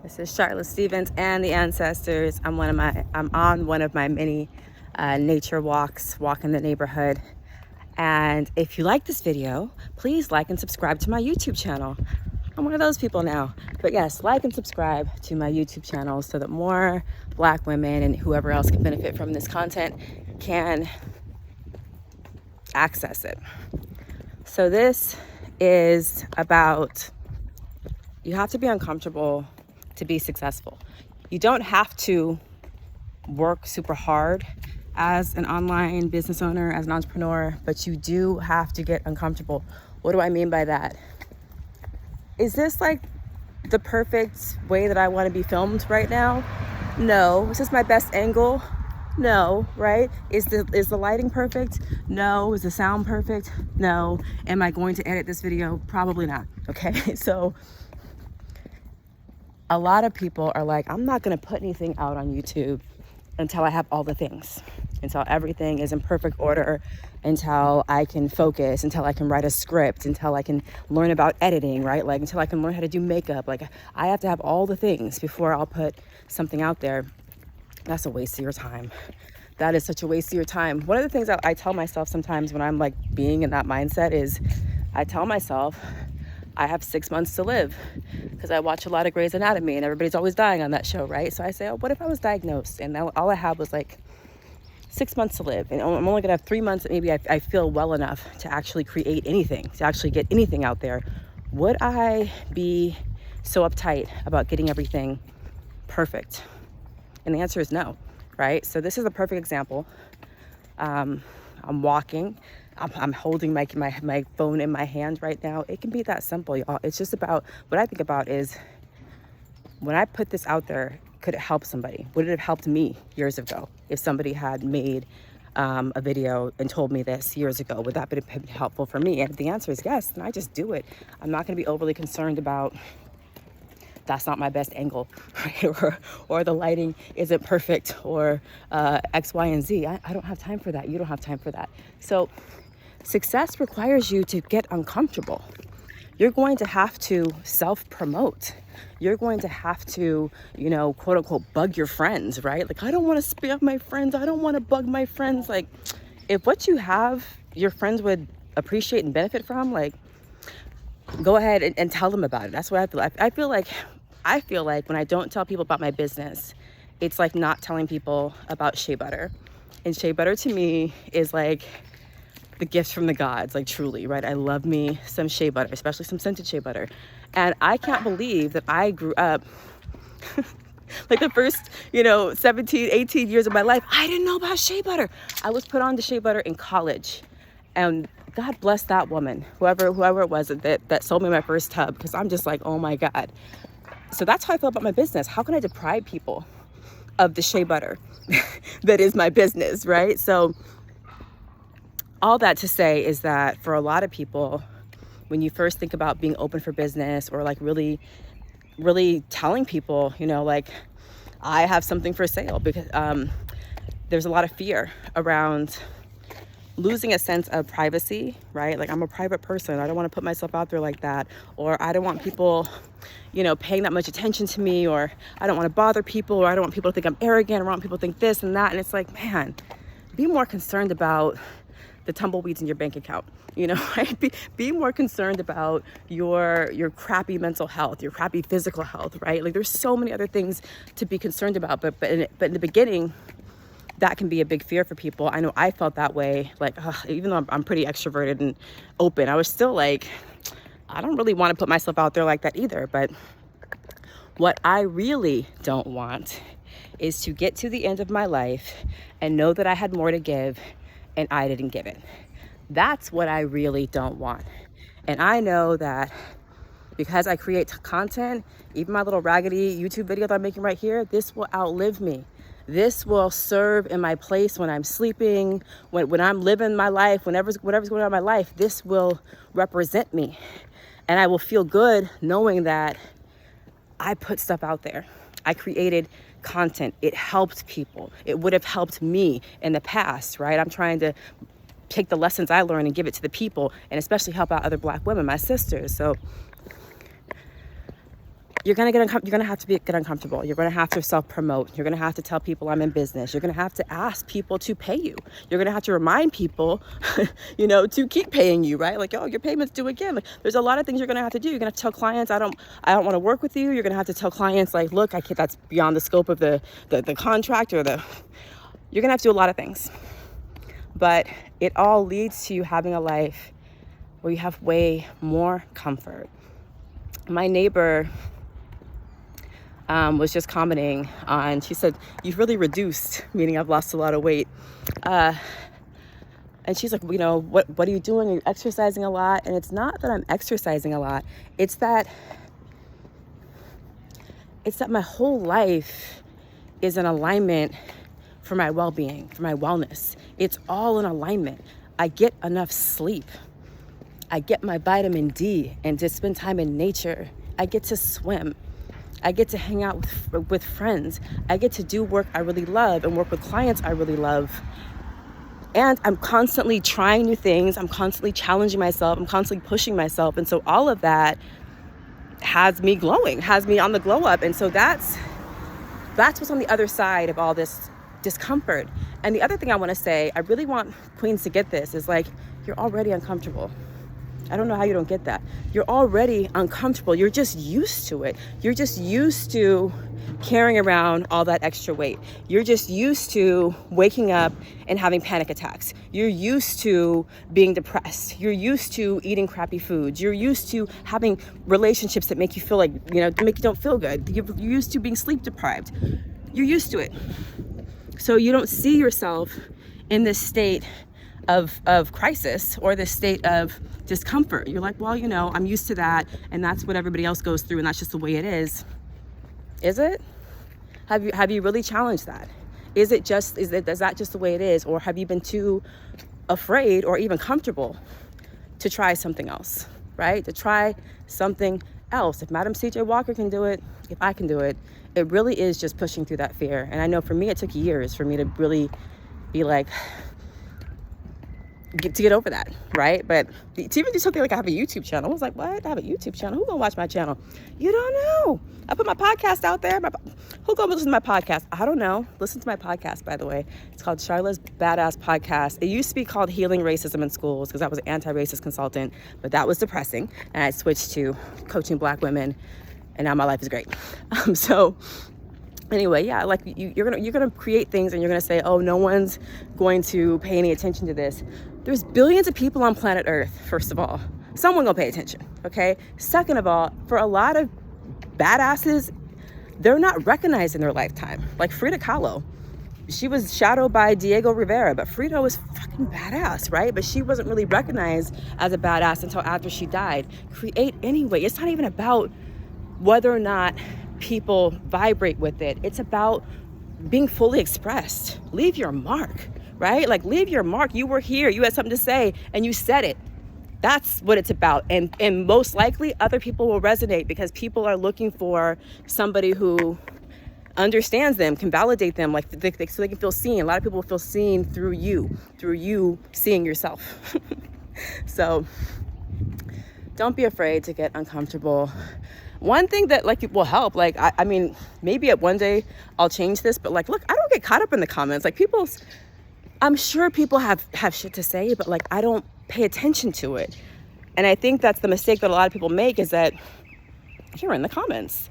This is Charlotte Stevens and the Ancestors. I'm on one of my many nature walks, walking the neighborhood. And if you like this video, please like and subscribe to my YouTube channel. I'm one of those people now. But yes, like and subscribe to my YouTube channel so that more Black women and whoever else can benefit from this content can access it. So this is about, you have to be uncomfortable to be successful. You don't have to work super hard as an online business owner, as an entrepreneur, but you do have to get uncomfortable. What do I mean by that? Is this like the perfect way that I want to be filmed right now? No. Is this my best angle? No, right? Is the lighting perfect? No. Is the sound perfect? No. Am I going to edit this video? Probably not. Okay, so a lot of people are like, I'm not going to put anything out on YouTube until I have all the things, until everything is in perfect order, until I can focus, until I can write a script, until I can learn about editing, right? Like until I can learn how to do makeup. Like I have to have all the things before I'll put something out there. That's a waste of your time. That is such a waste of your time. One of the things that I tell myself sometimes when I'm like being in that mindset is I tell myself I have 6 months to live, because I watch a lot of Grey's Anatomy and everybody's always dying on that show, right? So I say, oh, what if I was diagnosed and all I had was like 6 months to live, and I'm only gonna have 3 months that maybe I feel well enough to actually create anything, to actually get anything out there. Would I be so uptight about getting everything perfect? And the answer is no, right? So this is a perfect example. I'm walking. I'm holding my phone in my hand right now. It can be that simple, y'all. It's just about, what I think about is, when I put this out there, could it help somebody? Would it have helped me years ago if somebody had made a video and told me this years ago? Would that have been helpful for me? And if the answer is yes, then I just do it. I'm not going to be overly concerned about that's not my best angle, right? or the lighting isn't perfect, or X, Y, and Z. I don't have time for that. You don't have time for that. So success requires you to get uncomfortable. You're going to have to self-promote. You're going to have to, quote unquote, bug your friends, right? Like, I don't want to spam my friends. I don't want to bug my friends. Like, if what you have, your friends would appreciate and benefit from, like, go ahead and tell them about it. That's what I feel. I feel like when I don't tell people about my business, it's like not telling people about shea butter. And shea butter to me is like the gift from the gods, like truly, right? I love me some shea butter, especially some scented shea butter. And I can't believe that I grew up like the first, 17, 18 years of my life, I didn't know about shea butter. I was put on to shea butter in college. And God bless that woman, whoever it was that sold me my first tub, because I'm just like, oh my God. So that's how I feel about my business. How can I deprive people of the shea butter that is my business, right? So all that to say is that for a lot of people, when you first think about being open for business, or like really, really telling people, like, I have something for sale, because there's a lot of fear around losing a sense of privacy, right? Like, I'm a private person. I don't want to put myself out there like that. Or I don't want people, paying that much attention to me, or I don't want to bother people, or I don't want people to think I'm arrogant, or I don't want people to think this and that. And it's like, man, be more concerned about the tumbleweeds in your bank account, right? Be more concerned about your crappy mental health, your crappy physical health, right? Like, there's so many other things to be concerned about, but in the beginning, that can be a big fear for people. I know I felt that way. Like, even though I'm pretty extroverted and open, I was still like, I don't really want to put myself out there like that either. But what I really don't want is to get to the end of my life and know that I had more to give and I didn't give it. That's what I really don't want. And I know that because I create content, even my little raggedy YouTube video that I'm making right here, this will outlive me. This will serve in my place when I'm sleeping, when I'm living my life, whatever's going on in my life. This will represent me. And I will feel good knowing that I put stuff out there. I created content. It helped people. It would have helped me in the past, right? I'm trying to take the lessons I learned and give it to the people, and especially help out other Black women, my sisters. So you're gonna have to get uncomfortable. You're gonna have to self-promote. You're gonna have to tell people I'm in business. You're gonna have to ask people to pay you. You're gonna have to remind people, to keep paying you, right? Like, oh, your payment's due again. Like, there's a lot of things you're gonna have to do. You're gonna have to tell clients, I don't want to work with you. You're gonna have to tell clients, like, look, I can't. That's beyond the scope of the contract or the. You're gonna have to do a lot of things, but it all leads to you having a life where you have way more comfort. My neighbor was just commenting on, she said, you've really reduced, meaning I've lost a lot of weight. And she's like, what are you doing? Are you exercising a lot? And it's not that I'm exercising a lot. It's that my whole life is in alignment for my well-being, for my wellness. It's all in alignment. I get enough sleep. I get my vitamin D and to spend time in nature. I get to swim. I get to hang out with friends. I get to do work I really love and work with clients I really love. And I'm constantly trying new things. I'm constantly challenging myself. I'm constantly pushing myself. And so all of that has me glowing, has me on the glow up. And so that's what's on the other side of all this discomfort. And the other thing I want to say, I really want queens to get this, is like, you're already uncomfortable. I don't know how you don't get that. You're already uncomfortable. You're just used to it. You're just used to carrying around all that extra weight. You're just used to waking up and having panic attacks. You're used to being depressed. You're used to eating crappy foods. You're used to having relationships that make you feel like, make you don't feel good. You're used to being sleep deprived. You're used to it. So you don't see yourself in this state of crisis or this state of discomfort. You're like, well, I'm used to that, and that's what everybody else goes through, and that's just the way it is. Is it? Have you really challenged that? Is that just the way it is, or have you been too afraid or even comfortable to try something else, right? To try something else. If Madam CJ Walker can do it, if I can do it, it really is just pushing through that fear. And I know for me, it took years for me to really be like, to get over that, right? But to even do something like I have a YouTube channel, I was like, what? I have a YouTube channel? Who gonna watch my channel? You don't know. I put my podcast out there. Who gonna listen to my podcast? I don't know. Listen to my podcast, by the way. It's called Charlotte's Badass Podcast. It used to be called Healing Racism in Schools because I was an anti-racist consultant, but that was depressing. And I switched to coaching Black women, and now my life is great. So anyway, yeah, like you're gonna create things and you're gonna say, oh, no one's going to pay any attention to this. There's billions of people on planet Earth, first of all. Someone gonna pay attention, okay? Second of all, for a lot of badasses, they're not recognized in their lifetime. Like Frida Kahlo. She was shadowed by Diego Rivera, but Frida was fucking badass, right? But she wasn't really recognized as a badass until after she died. Create anyway. It's not even about whether or not people vibrate with it. It's about being fully expressed. Leave your mark, right? Like, leave your mark. You were here, you had something to say, and you said it. That's what it's about. And most likely other people will resonate because people are looking for somebody who understands them, can validate them, like so they can feel seen. A lot of people feel seen through you seeing yourself. So don't be afraid to get uncomfortable. One thing that will help, I mean, maybe at one day I'll change this, but look, I don't get caught up in the comments. I'm sure people have shit to say, but I don't pay attention to it. And I think that's the mistake that a lot of people make, is that you're in the comments.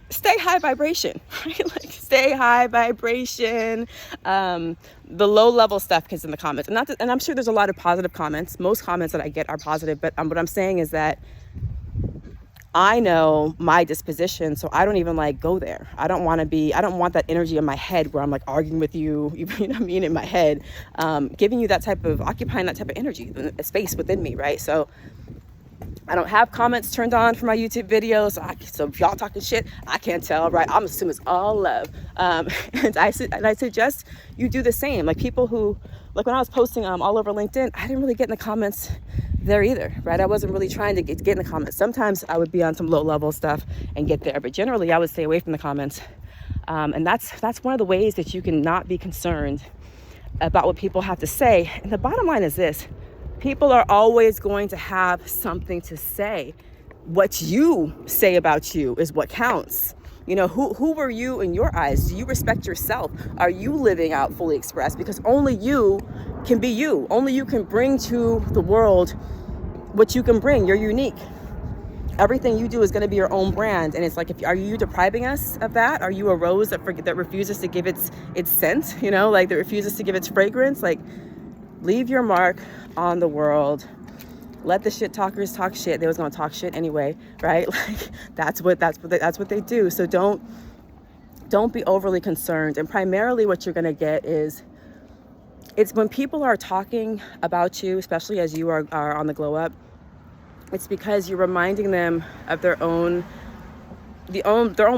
Stay high vibration, right? Stay high vibration. The low level stuff is in the comments, and I'm sure there's a lot of positive comments. Most comments that I get are positive, but what I'm saying is that I know my disposition, so I don't even go there. I don't want that energy in my head where I'm arguing with you, you know what I mean, in my head, occupying that type of energy, space within me, right? So I don't have comments turned on for my YouTube videos. So if y'all talking shit, I can't tell, right? I'm assuming it's all love. And I suggest you do the same. People who, when I was posting all over LinkedIn, I didn't really get in the comments there either, right? I wasn't really trying to get in the comments. Sometimes I would be on some low level stuff and get there, but generally I would stay away from the comments. And that's one of the ways that you can not be concerned about what people have to say. And the bottom line is this: people are always going to have something to say. what you say about you is what counts. You know, who are you in your eyes? Do you respect yourself? Are you living out fully expressed? Because only you can be you. Only you can bring to the world what you can bring. You're unique. Everything you do is going to be your own brand. And it's like, are you depriving us of that? Are you a rose that refuses to give its scent, you know, like that refuses to give its fragrance? Like, leave your mark on the world. Let the shit talkers talk shit. They was going to talk shit anyway, right? Like, that's what they do. So don't be overly concerned. And primarily what you're going to get is, it's when people are talking about you, especially as you are on the glow up, it's because you're reminding them of their own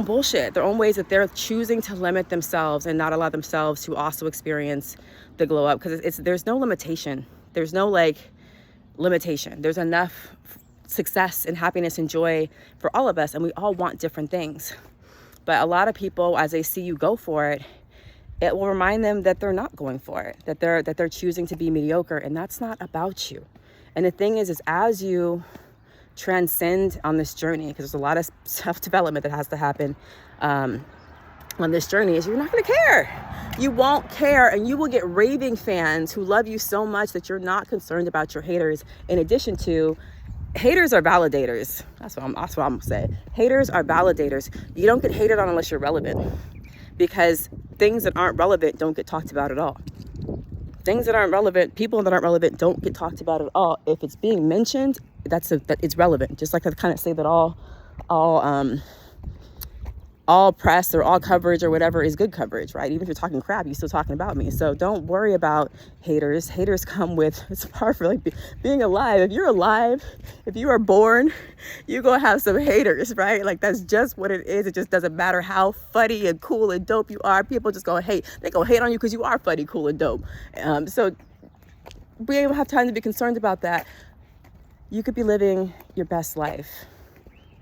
bullshit, their own ways that they're choosing to limit themselves and not allow themselves to also experience the glow up. Because there's no limitation. There's no limitation. There's enough success and happiness and joy for all of us, and we all want different things. But a lot of people, as they see you go for it, it will remind them that they're not going for it, that they're choosing to be mediocre, and that's not about you. And the thing is as you transcend on this journey, because there's a lot of self-development that has to happen on this journey, is you're not going to care. You won't care, and you will get raving fans who love you so much that you're not concerned about your haters. In addition to, haters are validators. That's what I'm gonna say. Haters are validators. You don't get hated on unless you're relevant, because things that aren't relevant don't get talked about at all. Things that aren't relevant, people that aren't relevant don't get talked about at all. If it's being mentioned, that it's relevant. Just like I kind of say that all press or all coverage or whatever is good coverage, right? Even if you're talking crap, you're still talking about me. So don't worry about haters. Haters come with, it's part for being alive. If you're alive, if you are born, you're going to have some haters, right? Like, that's just what it is. It just doesn't matter how funny and cool and dope you are. People just going to hate. They going to hate on you because you are funny, cool, and dope. So we don't have time to be concerned about that. You could be living your best life.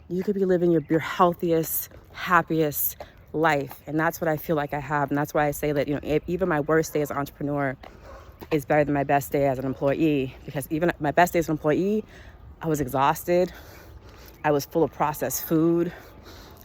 You could be living your healthiest, happiest life. And that's what I feel like I have. And that's why I say that, you know, even my worst day as an entrepreneur is better than my best day as an employee, because even my best day as an employee, I was exhausted. I was full of processed food.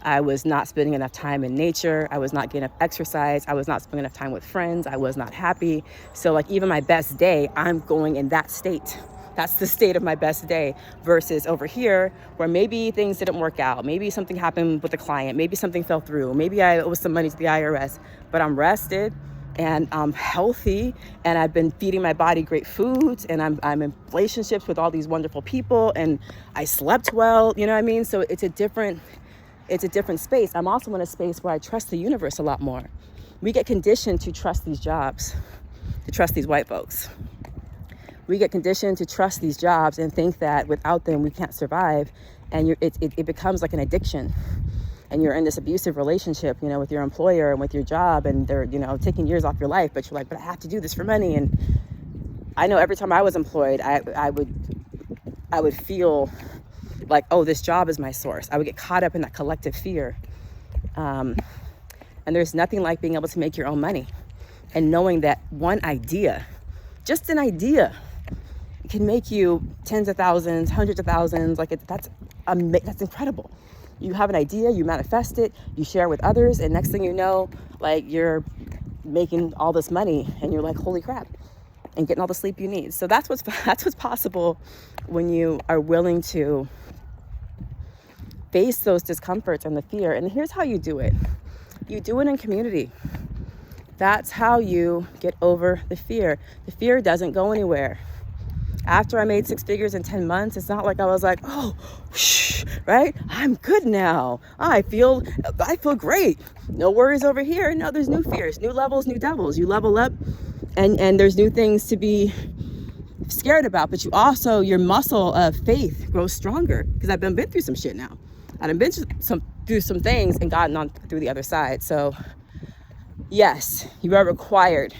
I was not spending enough time in nature. I was not getting enough exercise. I was not spending enough time with friends. I was not happy. So like, even my best day, I'm going in that state. That's the state of my best day, versus over here where maybe things didn't work out. Maybe something happened with the client. Maybe something fell through. Maybe I owe some money to the IRS, but I'm rested and I'm healthy, and I've been feeding my body great foods, and I'm in relationships with all these wonderful people, and I slept well, you know what I mean? So it's a different space. I'm also in a space where I trust the universe a lot more. We get conditioned to trust these jobs, to trust these white folks. We get conditioned to trust these jobs and think that without them we can't survive, and it becomes like an addiction, and you're in this abusive relationship, you know, with your employer and with your job, and they're, you know, taking years off your life, but you're like, but I have to do this for money. And I know every time I was employed, I would feel like, oh, this job is my source. I would get caught up in that collective fear, and there's nothing like being able to make your own money and knowing that one idea, just an idea, can make you tens of thousands, hundreds of thousands. Like, that's incredible. You have an idea, you manifest it, you share with others, and next thing you know, like, you're making all this money, and you're like, holy crap, and getting all the sleep you need. So that's what's possible when you are willing to face those discomforts and the fear. And here's how you do it. You do it in community. That's how you get over the fear. The fear doesn't go anywhere. After I made 6 figures in 10 months, it's not like I was like, oh, shh, right? I'm good now. I feel great. No worries over here. No, there's new fears, new levels, new devils. You level up, and there's new things to be scared about. But you also, your muscle of faith grows stronger, because I've been through some shit now. I've been through some things and gotten on through the other side. So yes, you are required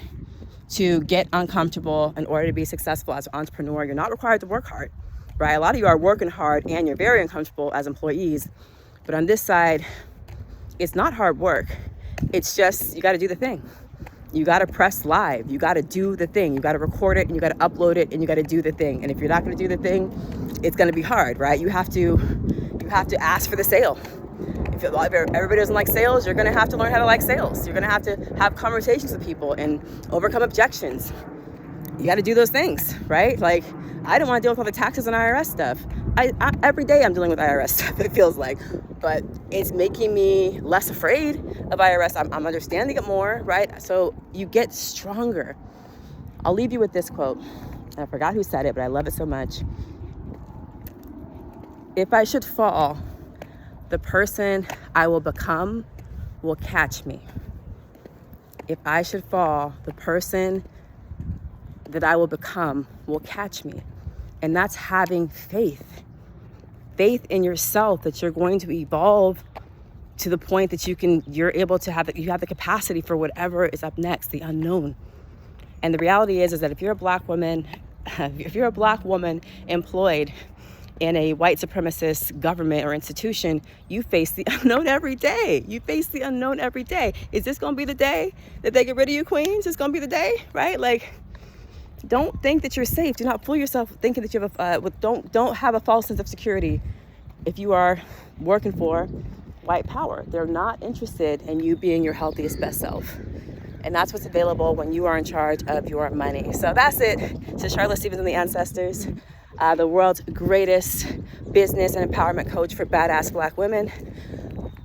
to get uncomfortable in order to be successful as an entrepreneur. You're not required to work hard, right? A lot of you are working hard and you're very uncomfortable as employees. But on this side, it's not hard work. It's just, you got to do the thing. You got to press live. You got to do the thing. You got to record it, and you got to upload it, and you got to do the thing. And if you're not going to do the thing, it's going to be hard, right? You have to have to ask for the sale. If everybody doesn't like sales, you're going to have to learn how to like sales. You're going to have conversations with people and overcome objections. You got to do those things, right? Like, I don't want to deal with all the taxes and IRS stuff. Every day I'm dealing with IRS stuff, it feels like. But it's making me less afraid of IRS. I'm understanding it more, right? So you get stronger. I'll leave you with this quote. I forgot who said it, but I love it so much. If I should fall, the person I will become will catch me. If I should fall, the person that I will become will catch me. And that's having faith. Faith in yourself that you're going to evolve to the point that you have the capacity for whatever is up next, the unknown. And the reality is that if you're a black woman employed in a white supremacist government or institution, you face the unknown every day. Is this going to be the day that they get rid of you, queens? It's going to be the day, right? Like, don't think that you're safe. Do not fool yourself thinking that you have don't have a false sense of security if you are working for white power. They're not interested in you being your healthiest best self. And that's what's available when you are in charge of your money. So that's it. To Charlotte Stevens and the Ancestors, the world's greatest business and empowerment coach for badass black women.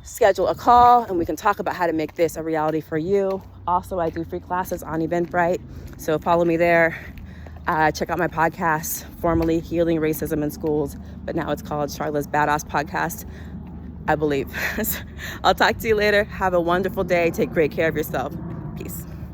Schedule a call and we can talk about how to make this a reality for you. Also, I do free classes on Eventbrite, so follow me there. Check out my podcast, formerly Healing Racism in Schools, but now it's called Charlotte's Badass Podcast, I believe. I'll talk to you later. Have a wonderful day. Take great care of yourself. Peace.